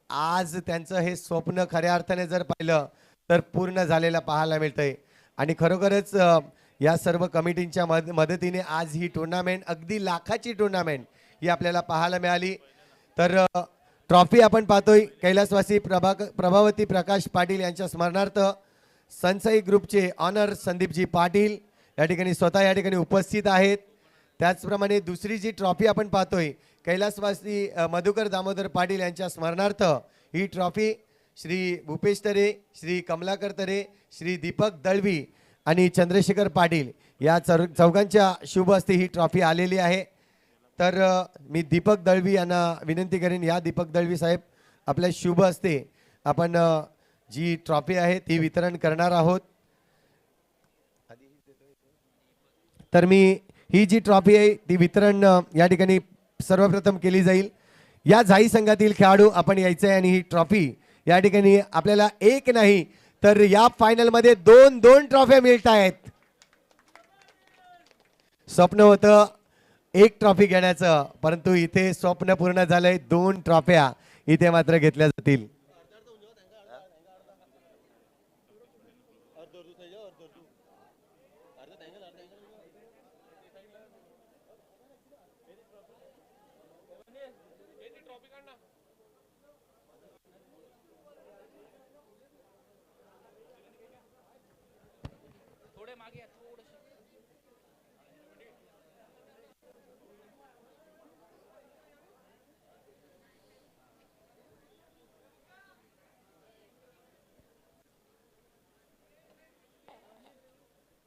आज त्यांचं हे स्वप्न खऱ्या अर्थाने जर पाहिलं तर पूर्ण झालेलं पाहायला मिळतंय आणि खरोखरच या सर्व कमिटींच्या मदतीने आज ही टुर्नामेंट, अगदी लाखाची टुर्नामेंट ही आपल्याला पाहायला मिळाली. तर ट्रॉफी आपण पाहतोय कैलासवासी प्रभावती प्रकाश पाटील यांच्या स्मरणार्थ सनसाई ग्रुपचे ऑनर संदीपजी पाटील या ठिकाणी स्वतः या ठिकाणी उपस्थित आहेत. त्याचप्रमाणे दुसरी जी ट्रॉफी आपण पाहतोय कैलासवासी मधुकर दामोदर पाटील यांच्या स्मरणार्थ ही ट्रॉफी श्री भूपेश तरे, श्री कमलाकर तरे, श्री दीपक दळवी आणि चंद्रशेखर पाटील या चौघांच्या शुभ हस्ते ही ट्रॉफी आलेली आहे. तर मी दीपक दळवी यांना विनंती करेन, या दीपक दळवी साहेब आपल्या शुभ हस्ते आपण जी ट्रॉफी आहे ती वितरण करणार आहोत. तर मी ही जी ट्रॉफी आहे ती वितरण या ठिकाणी सर्वप्रथम केली जाईल. या झाई संघातील खेळाडू आपण यायचं आहे आणि ही ट्रॉफी या ठिकाणी आपल्याला एक नाही तर या फायनलमध्ये 2 ट्रॉफ्या मिळत आहेत. स्वप्न होतं एक ट्रॉफी घेण्याचं, परंतु इथे स्वप्न पूर्ण झालंय. 2 ट्रॉफ्या इथे मात्र घेतल्या जातील.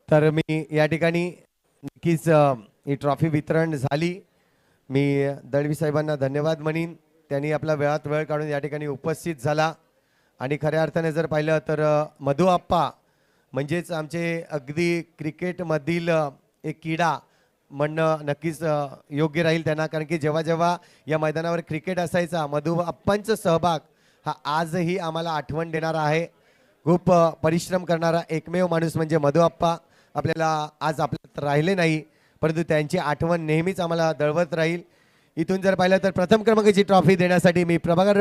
तर मी या ठिकाणी नक्कीच ही ट्रॉफी वितरण झाली. मी दळवी साहेबांना धन्यवाद म्हणीन, त्यांनी आपला वेळात वेळ काढून या ठिकाणी उपस्थित झाला. आणि खऱ्या अर्थाने जर पाहिलं तर मधु आप्पा म्हणजेच आमचे अगदी क्रिकेटमधील एक किडा म्हणणं नक्कीच योग्य राहील त्यांना, कारण की जेव्हा जेव्हा या मैदानावर क्रिकेट असायचा मधु आप्पांचा सहभाग हा आजही आम्हाला आठवण देणारा आहे. खूप परिश्रम करणारा एकमेव माणूस म्हणजे मधु आप्पा आपल्याला आज आपल्यात राहिले नाही, परंतु त्यांची आठवण नेहमीच आम्हाला दळवत राहील. इथून जर पाहिलं तर प्रथम क्रमांकाची ट्रॉफी देण्यासाठी मी प्रभाकर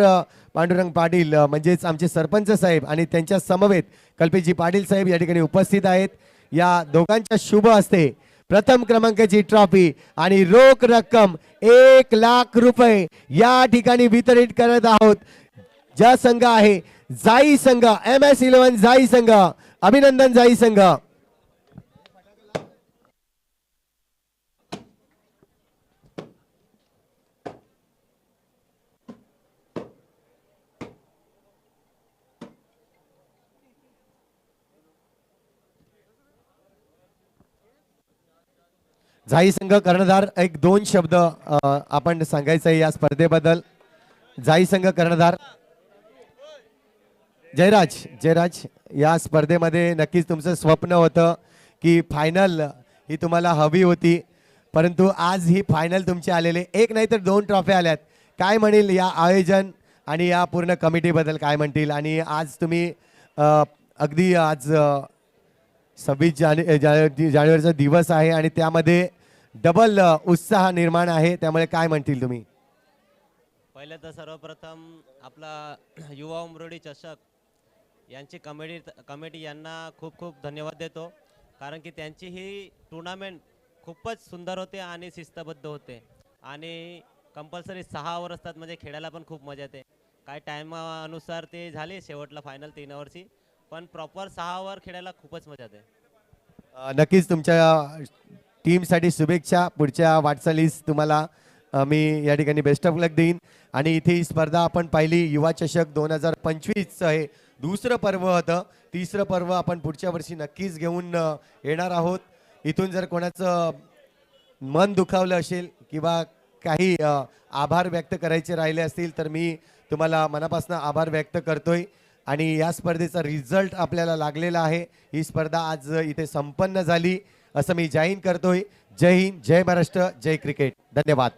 पांडुरंग पाटील म्हणजेच आमचे सरपंच साहेब आणि त्यांच्या समवेत कल्पेशजी पाटील साहेब या ठिकाणी उपस्थित आहेत. या दोघांच्या शुभ हस्ते प्रथम क्रमांकाची ट्रॉफी आणि रोख रक्कम 1,00,000 रुपये या ठिकाणी वितरित करत आहोत. ज्या संघ आहे जाई संघ, MS11 जाई संघ, अभिनंदन जाई संघ. जाई संघ कर्णधार, एक 2 शब्द आपण सांगायचं आहे या स्पर्धेबद्दल. जाई संघ कर्णधार जयराज, या स्पर्धेमध्ये नक्कीच तुमचं स्वप्न होतं की फायनल ही तुम्हाला हवी होती, परंतु आज ही फायनल तुमची आलेले. एक नाही तर 2 ट्रॉफ्या आल्यात. काय म्हणेल या आयोजन आणि या पूर्ण कमिटीबद्दल काय म्हणतील? आणि आज तुम्ही अगदी आज 26 जानेवारीचा दिवस आहे आणि त्यामध्ये डबल उत्साह निर्माण आहे, त्यामुळे काय म्हणतील तुम्ही? पहिले तर सर्वप्रथम आपला युवा उमरोडी चषक यांची कमिटी यांना खूप खूप धन्यवाद देतो, कारण की त्यांची ही टुर्नामेंट खूपच सुंदर होते आणि शिस्तबद्ध होते आणि कंपल्सरी 6 ओव्हर असतात म्हणजे खेळायला पण खूप मजा येते. काय टायमानुसार ते झाले शेवटला फायनल 3 ओव्हरची, पण प्रॉपर 6 ओव्हर खेळायला खूपच मजा येते. नक्कीच तुमच्या टीमसाठी शुभेच्छा. पुढच्या वाटचालीस तुम्हाला मी या ठिकाणी बेस्ट ऑफ लक देईन. आणि इथे ही स्पर्धा आपण पाहिली, युवा चषक 2025 हे दुसरं पर्व होतं. तिसरं पर्व आपण पुढच्या वर्षी नक्कीच घेऊन येणार आहोत. इथून जर कोणाचं मन दुखावलं असेल किंवा काही आभार व्यक्त करायचे राहिले असतील तर मी तुम्हाला मनापासून आभार व्यक्त करतोय. आणि या स्पर्धेचा रिझल्ट आपल्याला लागलेला आहे. ही स्पर्धा आज इथे संपन्न झाली असं मी जाहीर करतोय. जय हिंद, जय महाराष्ट्र, जय क्रिकेट. धन्यवाद.